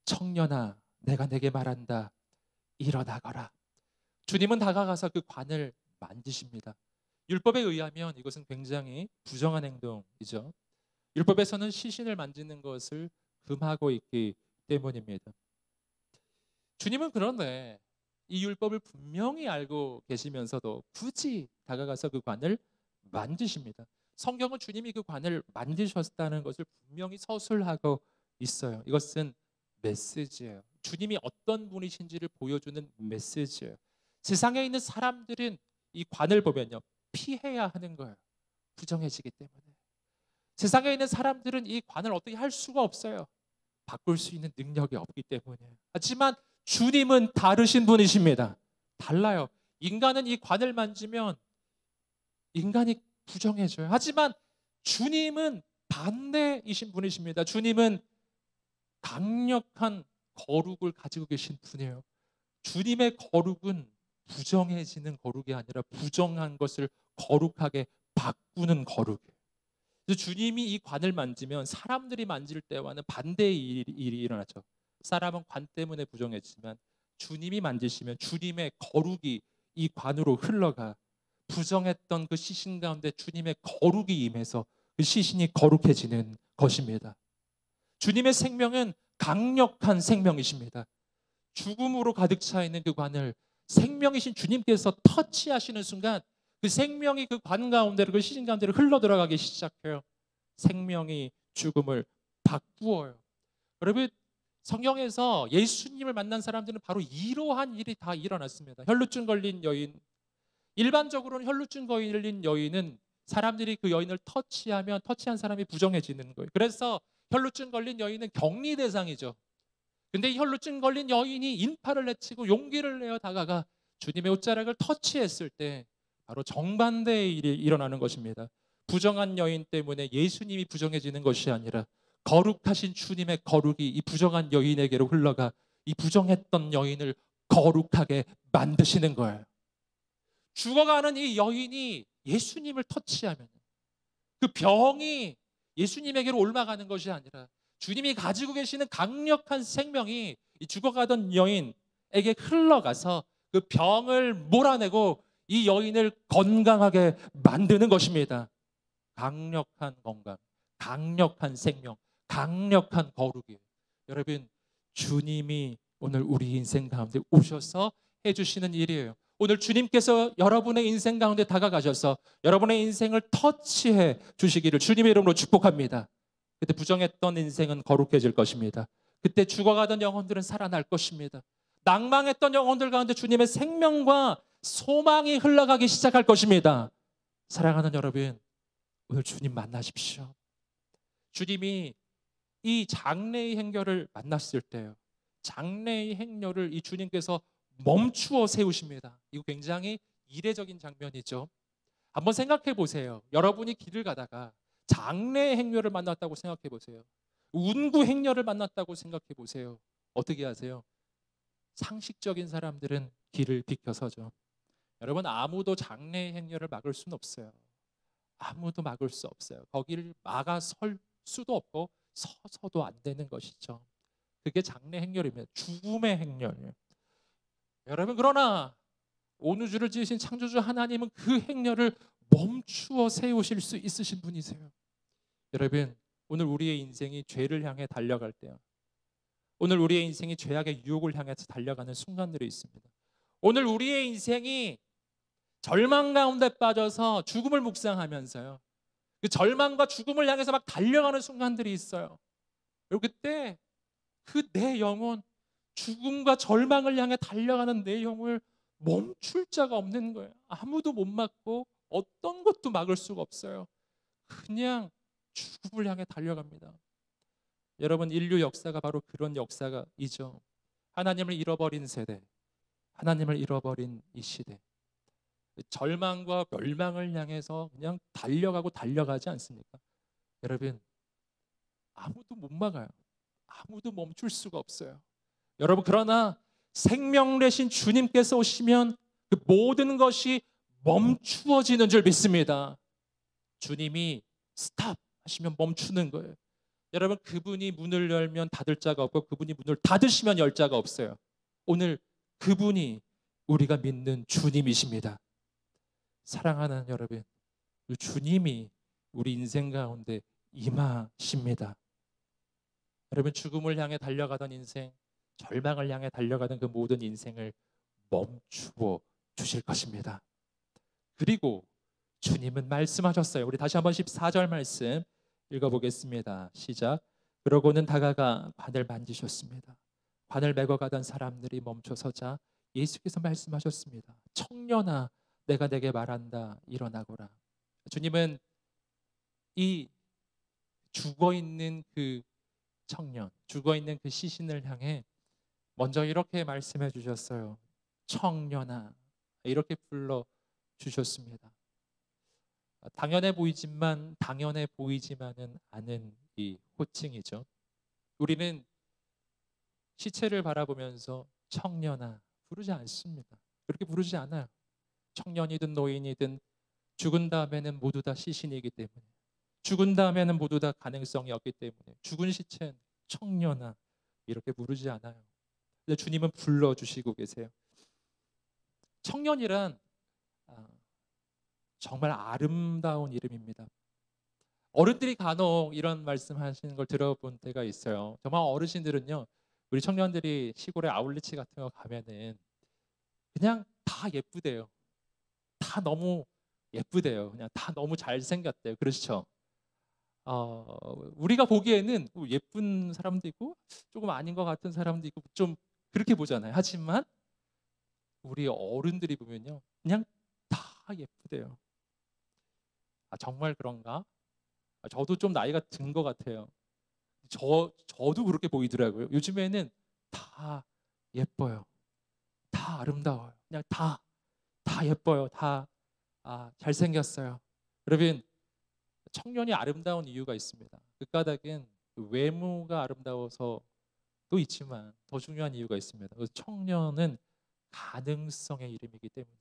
청년아, 내가 내게 말한다. 일어나거라. 주님은 다가가서 그 관을 만지십니다. 율법에 의하면 이것은 굉장히 부정한 행동이죠. 율법에서는 시신을 만지는 것을 금하고 있기 때문입니다. 주님은 그런데 이 율법을 분명히 알고 계시면서도 굳이 다가가서 그 관을 만지십니다. 성경은 주님이 그 관을 만지셨다는 것을 분명히 서술하고 있어요. 이것은 메시지예요. 주님이 어떤 분이신지를 보여주는 메시지예요. 세상에 있는 사람들은 이 관을 보면요, 피해야 하는 거예요. 부정해지기 때문에. 세상에 있는 사람들은 이 관을 어떻게 할 수가 없어요. 바꿀 수 있는 능력이 없기 때문에. 하지만 주님은 다르신 분이십니다. 달라요. 인간은 이 관을 만지면 인간이 부정해져요. 하지만 주님은 반대이신 분이십니다. 주님은 강력한 거룩을 가지고 계신 분이에요. 주님의 거룩은 부정해지는 거룩이 아니라 부정한 것을 거룩하게 바꾸는 거룩이에요. 그래서 주님이 이 관을 만지면 사람들이 만질 때와는 반대의 일이 일어나죠. 사람은 관 때문에 부정해지지만 주님이 만지시면 주님의 거룩이 이 관으로 흘러가 부정했던 그 시신 가운데 주님의 거룩이 임해서 그 시신이 거룩해지는 것입니다. 주님의 생명은 강력한 생명이십니다. 죽음으로 가득 차 있는 그 관을 생명이신 주님께서 터치하시는 순간 그 생명이 그 관 가운데로 그 시신 가운데로 흘러 들어가기 시작해요. 생명이 죽음을 바꾸어요. 여러분, 성경에서 예수님을 만난 사람들은 바로 이러한 일이 다 일어났습니다. 혈루증 걸린 여인, 일반적으로는 혈루증 걸린 여인은 사람들이 그 여인을 터치하면 터치한 사람이 부정해지는 거예요. 그래서 혈루증 걸린 여인은 격리 대상이죠. 근데 이 혈루증 걸린 여인이 인파를 내치고 용기를 내어 다가가 주님의 옷자락을 터치했을 때 바로 정반대의 일이 일어나는 것입니다. 부정한 여인 때문에 예수님이 부정해지는 것이 아니라 거룩하신 주님의 거룩이 이 부정한 여인에게로 흘러가 이 부정했던 여인을 거룩하게 만드시는 거예요. 죽어가는 이 여인이 예수님을 터치하면 그 병이 예수님에게로 옮아가는 것이 아니라 주님이 가지고 계시는 강력한 생명이 이 죽어가던 여인에게 흘러가서 그 병을 몰아내고 이 여인을 건강하게 만드는 것입니다. 강력한 건강, 강력한 생명, 강력한 거룩이에요. 여러분, 주님이 오늘 우리 인생 가운데 오셔서 해주시는 일이에요. 오늘 주님께서 여러분의 인생 가운데 다가가셔서 여러분의 인생을 터치해 주시기를 주님의 이름으로 축복합니다. 그때 부정했던 인생은 거룩해질 것입니다. 그때 죽어가던 영혼들은 살아날 것입니다. 낭망했던 영혼들 가운데 주님의 생명과 소망이 흘러가기 시작할 것입니다. 사랑하는 여러분, 오늘 주님 만나십시오. 주님이 이 장래의 행렬을 만났을 때요, 장래의 행렬을 이 주님께서 멈추어 세우십니다. 이거 굉장히 이례적인 장면이죠. 한번 생각해 보세요. 여러분이 길을 가다가 장래의 행렬을 만났다고 생각해 보세요. 운구 행렬을 만났다고 생각해 보세요. 어떻게 하세요? 상식적인 사람들은 길을 비켜서죠. 여러분, 아무도 장래의 행렬을 막을 수는 없어요. 아무도 막을 수 없어요. 거기를 막아 설 수도 없고 서서도 안 되는 것이죠. 그게 장래 행렬이면 죽음의 행렬이에요. 여러분, 그러나 온 우주를 지으신 창조주 하나님은 그 행렬을 멈추어 세우실 수 있으신 분이세요. 여러분, 오늘 우리의 인생이 죄를 향해 달려갈 때요, 오늘 우리의 인생이 죄악의 유혹을 향해서 달려가는 순간들이 있습니다. 오늘 우리의 인생이 절망 가운데 빠져서 죽음을 묵상하면서요, 그 절망과 죽음을 향해서 막 달려가는 순간들이 있어요. 그리고 그때 그 내 영혼, 죽음과 절망을 향해 달려가는 내 영혼을 멈출 자가 없는 거예요. 아무도 못 막고 어떤 것도 막을 수가 없어요. 그냥 죽음을 향해 달려갑니다. 여러분, 인류 역사가 바로 그런 역사이죠. 하나님을 잃어버린 세대, 하나님을 잃어버린 이 시대, 절망과 멸망을 향해서 그냥 달려가지 않습니까? 여러분, 아무도 못 막아요. 아무도 멈출 수가 없어요. 여러분, 그러나 생명 되신 주님께서 오시면 그 모든 것이 멈추어지는 줄 믿습니다. 주님이 스탑 하시면 멈추는 거예요. 여러분, 그분이 문을 열면 닫을 자가 없고 그분이 문을 닫으시면 열 자가 없어요. 오늘 그분이 우리가 믿는 주님이십니다. 사랑하는 여러분, 그 주님이 우리 인생 가운데 임하십니다. 여러분, 죽음을 향해 달려가던 인생, 절망을 향해 달려가던 그 모든 인생을 멈추어 주실 것입니다. 그리고 주님은 말씀하셨어요. 우리 다시 한번 14절 말씀 읽어보겠습니다. 시작. 그러고는 다가가 관을 만지셨습니다. 관을 메고 가던 사람들이 멈춰서자 예수께서 말씀하셨습니다. 청년아, 내가 내게 말한다. 일어나거라. 주님은 이 죽어있는 그 청년, 죽어있는 그 시신을 향해 먼저 이렇게 말씀해 주셨어요. 청년아, 이렇게 불러 주셨습니다. 당연해 보이지만은 않은 이 호칭이죠. 우리는 시체를 바라보면서 청년아 부르지 않습니다. 그렇게 부르지 않아요. 청년이든 노인이든 죽은 다음에는 모두 다 시신이기 때문에, 죽은 다음에는 모두 다 가능성이 없기 때문에 죽은 시체는 청년아 이렇게 부르지 않아요. 근데 주님은 불러주시고 계세요. 청년이란 정말 아름다운 이름입니다. 어른들이 간혹 이런 말씀하시는 걸 들어본 때가 있어요. 정말 어르신들은요, 우리 청년들이 시골의 아울리치 같은 거 가면은 그냥 다 예쁘대요. 다 너무 예쁘대요. 그냥 다 너무 잘생겼대요. 그렇죠? 우리가 보기에는 예쁜 사람도 있고 조금 아닌 것 같은 사람도 있고 좀 그렇게 보잖아요. 하지만 우리 어른들이 보면요, 그냥 다 예쁘대요. 정말 그런가? 저도 좀 나이가 든 것 같아요. 저도 그렇게 보이더라고요. 요즘에는 다 예뻐요. 다 아름다워요. 그냥 다 예뻐요. 다 잘생겼어요. 여러분, 청년이 아름다운 이유가 있습니다. 그 까닭은 외모가 아름다워서도 있지만 더 중요한 이유가 있습니다. 청년은 가능성의 이름이기 때문에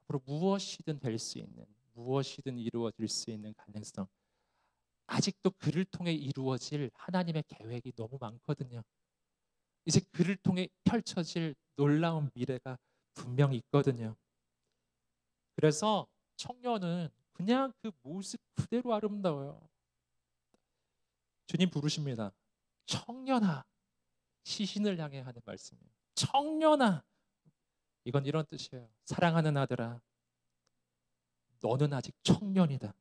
앞으로 무엇이든 될 수 있는, 무엇이든 이루어질 수 있는 가능성, 아직도 그를 통해 이루어질 하나님의 계획이 너무 많거든요. 이제 그를 통해 펼쳐질 놀라운 미래가 분명히 있거든요. 그래서 청년은 그냥 그 모습 그대로 아름다워요. 주님 부르십니다. 청년아, 시신을 향해 하는 말씀이에요. 청년아, 이건 이런 뜻이에요. 사랑하는 아들아, 너는 아직 청년이다.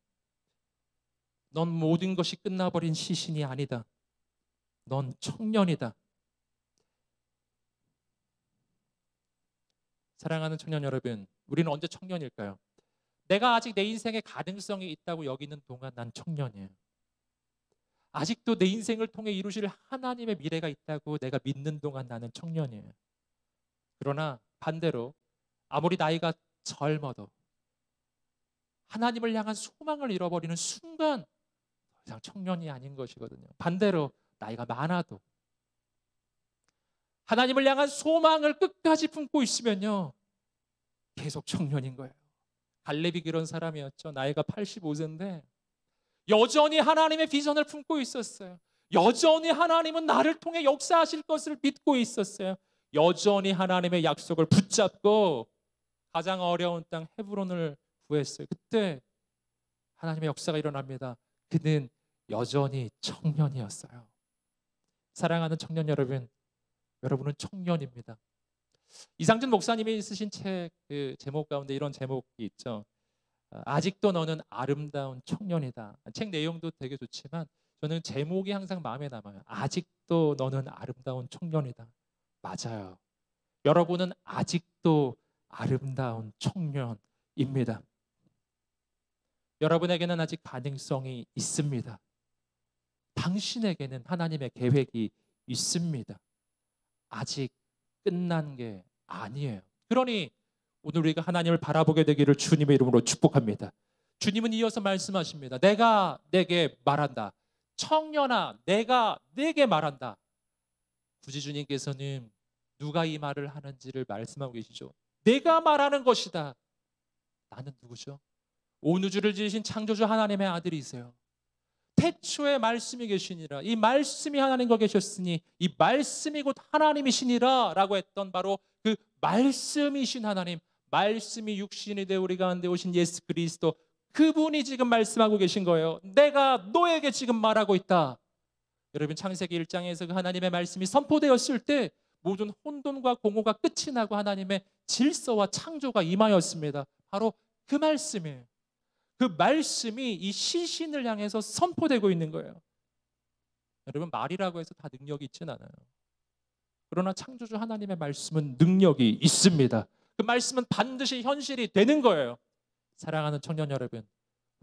넌 모든 것이 끝나버린 시신이 아니다. 넌 청년이다. 사랑하는 청년 여러분, 우리는 언제 청년일까요? 내가 아직 내 인생에 가능성이 있다고 여기는 동안 난 청년이에요. 아직도 내 인생을 통해 이루실 하나님의 미래가 있다고 내가 믿는 동안 나는 청년이에요. 그러나 반대로 아무리 나이가 젊어도 하나님을 향한 소망을 잃어버리는 순간 더 이상 청년이 아닌 것이거든요. 반대로 나이가 많아도 하나님을 향한 소망을 끝까지 품고 있으면요, 계속 청년인 거예요. 갈렙이 그런 사람이었죠. 나이가 85세인데 여전히 하나님의 비전을 품고 있었어요. 여전히 하나님은 나를 통해 역사하실 것을 믿고 있었어요. 여전히 하나님의 약속을 붙잡고 가장 어려운 땅 헤브론을 구했어요. 그때 하나님의 역사가 일어납니다. 그는 여전히 청년이었어요. 사랑하는 청년 여러분, 여러분은 청년입니다. 이상준 목사님이 쓰신 책 그 제목 가운데 이런 제목이 있죠. 아직도 너는 아름다운 청년이다. 책 내용도 되게 좋지만 저는 제목이 항상 마음에 남아요. 아직도 너는 아름다운 청년이다. 맞아요. 여러분은 아직도 아름다운 청년입니다. 여러분에게는 아직 가능성이 있습니다. 당신에게는 하나님의 계획이 있습니다. 아직 끝난 게 아니에요. 그러니 오늘 우리가 하나님을 바라보게 되기를 주님의 이름으로 축복합니다. 주님은 이어서 말씀하십니다. 내가 내게 말한다. 청년아, 내가 내게 말한다. 굳이 주님께서는 누가 이 말을 하는지를 말씀하고 계시죠. 내가 말하는 것이다. 나는 누구죠? 온 우주를 지으신 창조주 하나님의 아들이세요. 태초에 말씀이 계시니라. 이 말씀이 하나님과 계셨으니 이 말씀이 곧 하나님이시니라 라고 했던 바로 그 말씀이신 하나님, 말씀이 육신이 되어 우리 가운데 오신 예수 그리스도, 그분이 지금 말씀하고 계신 거예요. 내가 너에게 지금 말하고 있다. 여러분, 창세기 1장에서 그 하나님의 말씀이 선포되었을 때 모든 혼돈과 공허가 끝이 나고 하나님의 질서와 창조가 임하였습니다. 바로 그 말씀이에요. 그 말씀이 이 시신을 향해서 선포되고 있는 거예요. 여러분, 말이라고 해서 다 능력이 있진 않아요. 그러나 창조주 하나님의 말씀은 능력이 있습니다. 그 말씀은 반드시 현실이 되는 거예요. 사랑하는 청년 여러분,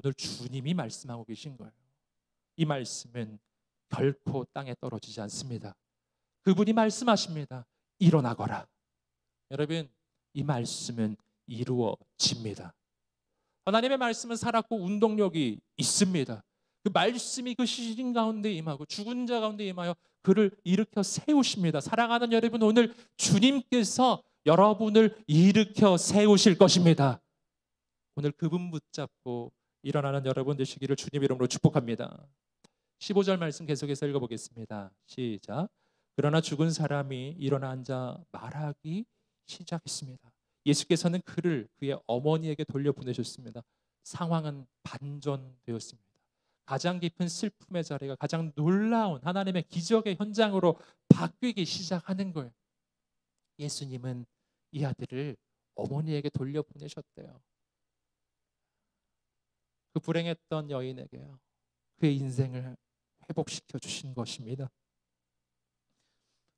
오늘 주님이 말씀하고 계신 거예요. 이 말씀은 결코 땅에 떨어지지 않습니다. 그분이 말씀하십니다. 일어나거라. 여러분, 이 말씀은 이루어집니다. 하나님의 말씀은 살았고 운동력이 있습니다. 그 말씀이 그 시신 가운데 임하고 죽은 자 가운데 임하여 그를 일으켜 세우십니다. 사랑하는 여러분, 오늘 주님께서 여러분을 일으켜 세우실 것입니다. 오늘 그분 붙잡고 일어나는 여러분 되시기를 주님 이름으로 축복합니다. 15절 말씀 계속해서 읽어보겠습니다. 시작. 그러나 죽은 사람이 일어나 앉아 말하기 시작했습니다. 예수께서는 그를 그의 어머니에게 돌려보내셨습니다. 상황은 반전되었습니다. 가장 깊은 슬픔의 자리가 가장 놀라운 하나님의 기적의 현장으로 바뀌기 시작하는 거예요. 예수님은 이 아들을 어머니에게 돌려보내셨대요. 그 불행했던 여인에게요, 그의 인생을 회복시켜 주신 것입니다.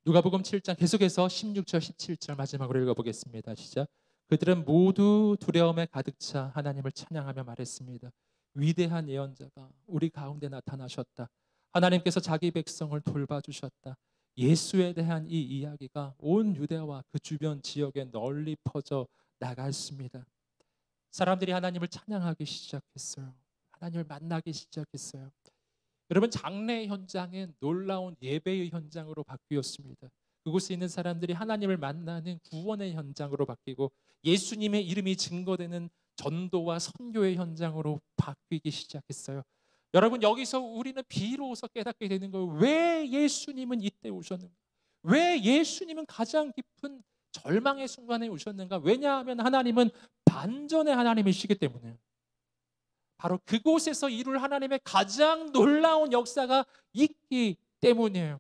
누가복음 7장 계속해서 16절 17절 마지막으로 읽어보겠습니다. 시작. 그들은 모두 두려움에 가득 차 하나님을 찬양하며 말했습니다. 위대한 예언자가 우리 가운데 나타나셨다. 하나님께서 자기 백성을 돌봐주셨다. 예수에 대한 이 이야기가 온 유대와 그 주변 지역에 널리 퍼져 나갔습니다. 사람들이 하나님을 찬양하기 시작했어요. 하나님을 만나기 시작했어요. 여러분, 장례 현장은 놀라운 예배의 현장으로 바뀌었습니다. 그곳에 있는 사람들이 하나님을 만나는 구원의 현장으로 바뀌고 예수님의 이름이 증거되는 전도와 선교의 현장으로 바뀌기 시작했어요. 여러분, 여기서 우리는 비로소 깨닫게 되는 거예요. 왜 예수님은 이때 오셨는가? 왜 예수님은 가장 깊은 절망의 순간에 오셨는가? 왜냐하면 하나님은 반전의 하나님이시기 때문에, 바로 그곳에서 이룰 하나님의 가장 놀라운 역사가 있기 때문이에요.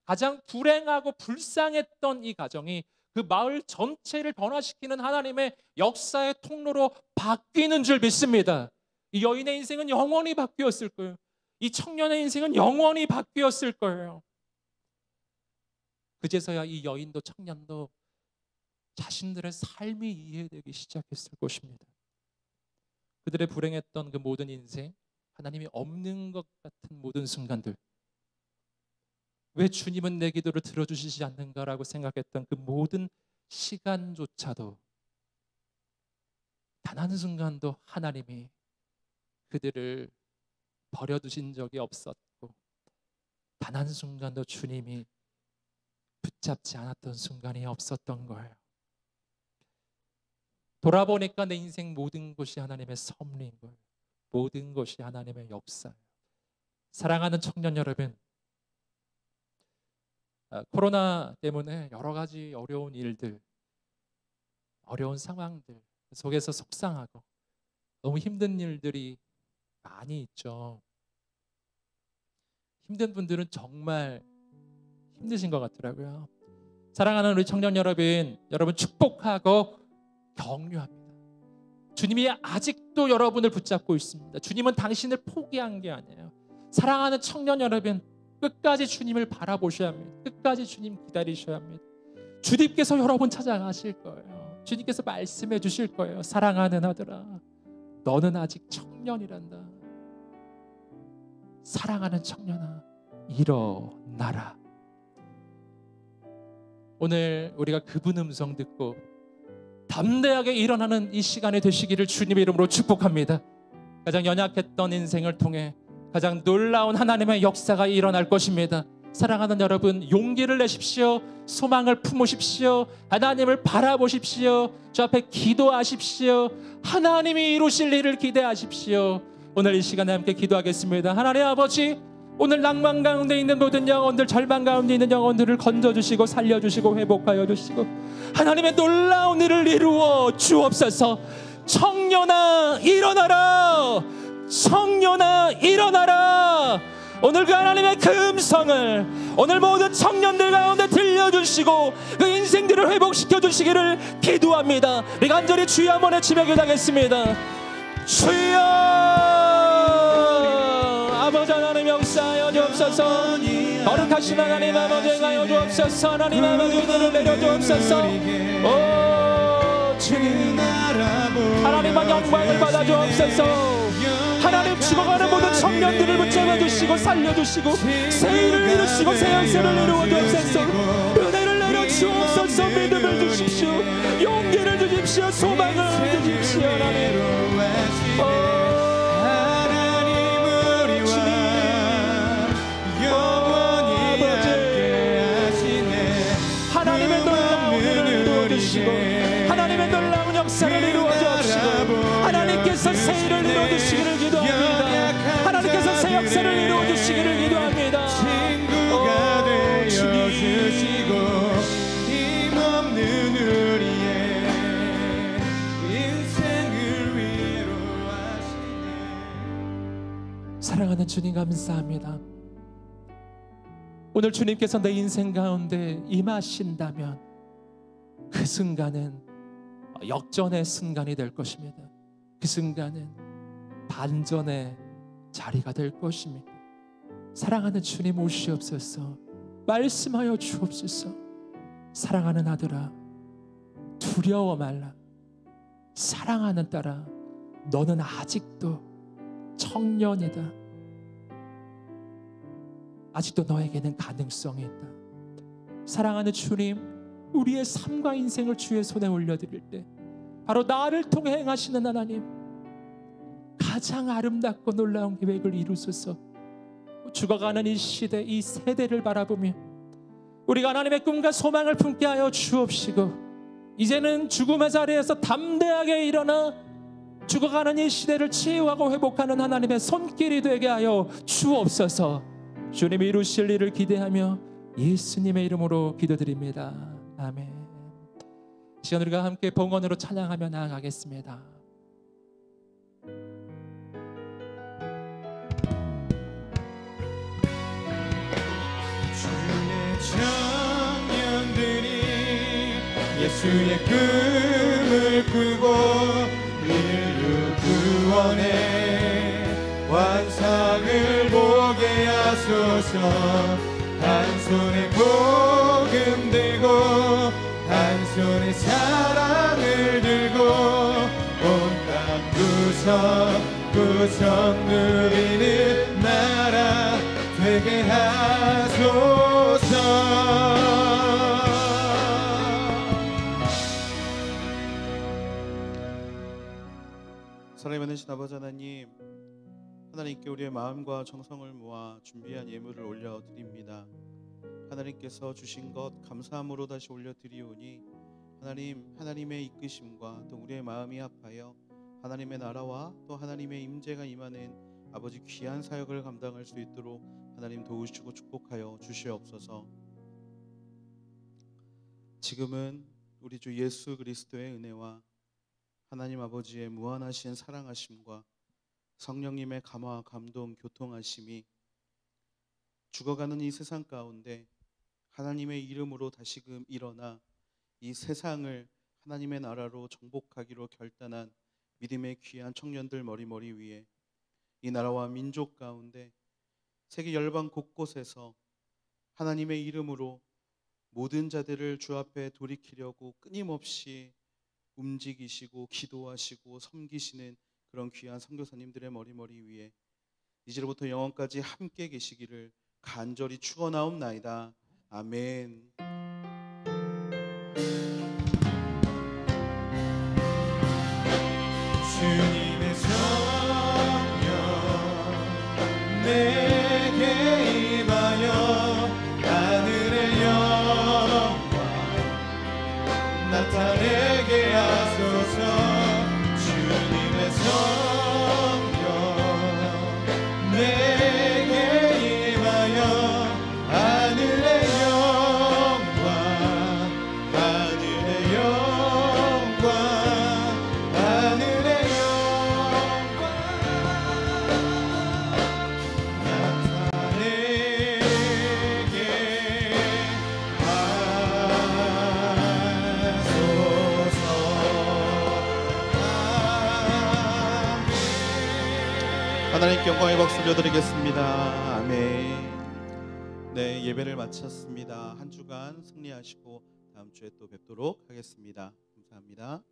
가장 불행하고 불쌍했던 이 가정이 그 마을 전체를 변화시키는 하나님의 역사의 통로로 바뀌는 줄 믿습니다. 이 여인의 인생은 영원히 바뀌었을 거예요. 이 청년의 인생은 영원히 바뀌었을 거예요. 그제서야 이 여인도 청년도 자신들의 삶이 이해되기 시작했을 것입니다. 그들의 불행했던 그 모든 인생, 하나님이 없는 것 같은 모든 순간들, 왜 주님은 내 기도를 들어주시지 않는가라고 생각했던 그 모든 시간조차도 단 한순간도 하나님이 그들을 버려두신 적이 없었고, 단 한순간도 주님이 붙잡지 않았던 순간이 없었던 거예요. 돌아보니까 내 인생 모든 것이 하나님의 섭리인 거예요. 모든 것이 하나님의 역사예요. 사랑하는 청년 여러분, 코로나 때문에 여러 가지 어려운 일들, 어려운 상황들 속에서 속상하고 너무 힘든 일들이 많이 있죠. 힘든 분들은 정말 힘드신 것 같더라고요. 사랑하는 우리 청년 여러분, 여러분 축복하고 격려합니다. 주님이 아직도 여러분을 붙잡고 있습니다. 주님은 당신을 포기한 게 아니에요. 사랑하는 청년 여러분, 끝까지 주님을 바라보셔야 합니다. 끝까지 주님 기다리셔야 합니다. 주님께서 여러분 찾아가실 거예요. 주님께서 말씀해 주실 거예요. 사랑하는 아들아, 너는 아직 청년이란다. 사랑하는 청년아, 일어나라. 오늘 우리가 그분 음성 듣고 담대하게 일어나는 이 시간이 되시기를 주님의 이름으로 축복합니다. 가장 연약했던 인생을 통해 가장 놀라운 하나님의 역사가 일어날 것입니다. 사랑하는 여러분, 용기를 내십시오. 소망을 품으십시오. 하나님을 바라보십시오. 주 앞에 기도하십시오. 하나님이 이루실 일을 기대하십시오. 오늘 이 시간에 함께 기도하겠습니다. 하나님 아버지, 오늘 낭만 가운데 있는 모든 영혼들, 절망 가운데 있는 영혼들을 건져주시고 살려주시고 회복하여 주시고 하나님의 놀라운 일을 이루어 주옵소서. 청년아 일어나라. 청년아 일어나라. 오늘 그 하나님의 그 음성을 오늘 모든 청년들 가운데 들려주시고 그 인생들을 회복시켜 주시기를 기도합니다. 우리 간절히 주여 한번 외치며 기도하겠습니다. 주여, 아버지 하나님 역사하여 주옵소서. 거룩하신 하나님 아버지 행하여 주옵소서. 하나님 아버지 은혜를 내려 주옵소서. 오 주님, 하나님만 영광을 받아 주옵소서. 하나님, 죽어가는 모든 청년들을 붙잡아 주시고 살려주시고 새 일을 이루시고 새 역사를 이루어 주옵소서. 은혜를 내려 주옵소서. 믿음을 주십시오. 용기를 주십시오. 소망을 주십시오. 하나님, 하나님 우리와 영원히 함께하시네. 하나님의 놀라운 일을 이루어 주시고 하나님의 놀라운 역사를 이루어 주옵시고 하나님께서 새 일을 이루어 주시기를 기도합니다. 하나님께서 새 역사를 이루어 주시기를 기도합니다. 친구가 되어 주시고 힘없는 우리의 인생을 위로하시네. 사랑하는 주님, 감사합니다. 오늘 주님께서 내 인생 가운데 임하신다면 그 순간은 역전의 순간이 될 것입니다. 그 순간은 반전의 자리가 될 것입니다. 사랑하는 주님 오시옵소서. 말씀하여 주옵소서. 사랑하는 아들아, 두려워 말라. 사랑하는 딸아, 너는 아직도 청년이다. 아직도 너에게는 가능성이 있다. 사랑하는 주님, 우리의 삶과 인생을 주의 손에 올려드릴 때 바로 나를 통해 행하시는 하나님, 가장 아름답고 놀라운 계획을 이루소서. 죽어가는 이 시대, 이 세대를 바라보며 우리가 하나님의 꿈과 소망을 품게 하여 주옵시고 이제는 죽음의 자리에서 담대하게 일어나 죽어가는 이 시대를 치유하고 회복하는 하나님의 손길이 되게 하여 주옵소서. 주님이 이루실 일을 기대하며 예수님의 이름으로 기도드립니다. 아멘. 시간 우리가 함께 봉헌으로 찬양하며 나아가겠습니다. 주의 청년들이 예수의 꿈을 꾸고 인류 구원의 완성을 보게 하소서. 한 손에 복음 들고 한 손에 사랑을 들고 온 땅 구석 누리는 나라 되게 하소서. 사랑이 많으신 아버지 하나님, 하나님께 우리의 마음과 정성을 모아 준비한 예물을 올려드립니다. 하나님께서 주신 것 감사함으로 다시 올려드리오니 하나님, 하나님의 이끄심과 또 우리의 마음이 합하여 하나님의 나라와 또 하나님의 임재가 임하는 아버지 귀한 사역을 감당할 수 있도록 하나님 도우시고 축복하여 주시옵소서. 지금은 우리 주 예수 그리스도의 은혜와 하나님 아버지의 무한하신 사랑하심과 성령님의 감화 감동 교통하심이 죽어가는 이 세상 가운데 하나님의 이름으로 다시금 일어나 이 세상을 하나님의 나라로 정복하기로 결단한 믿음의 귀한 청년들 머리 위에 이 나라와 민족 가운데 세계 열방 곳곳에서 하나님의 이름으로 모든 자들을 주 앞에 돌이키려고 끊임없이 움직이시고 기도하시고 섬기시는 그런 귀한 선교사님들의 머리 위에 이제로부터 영원까지 함께 계시기를 간절히 축원하옵나이다. 아멘. 주님의 성령 내게 임하여 하나님께 영광의 박수 올려드리겠습니다. 아멘. 네, 예배를 마쳤습니다. 한 주간 승리하시고 다음 주에 또 뵙도록 하겠습니다. 감사합니다.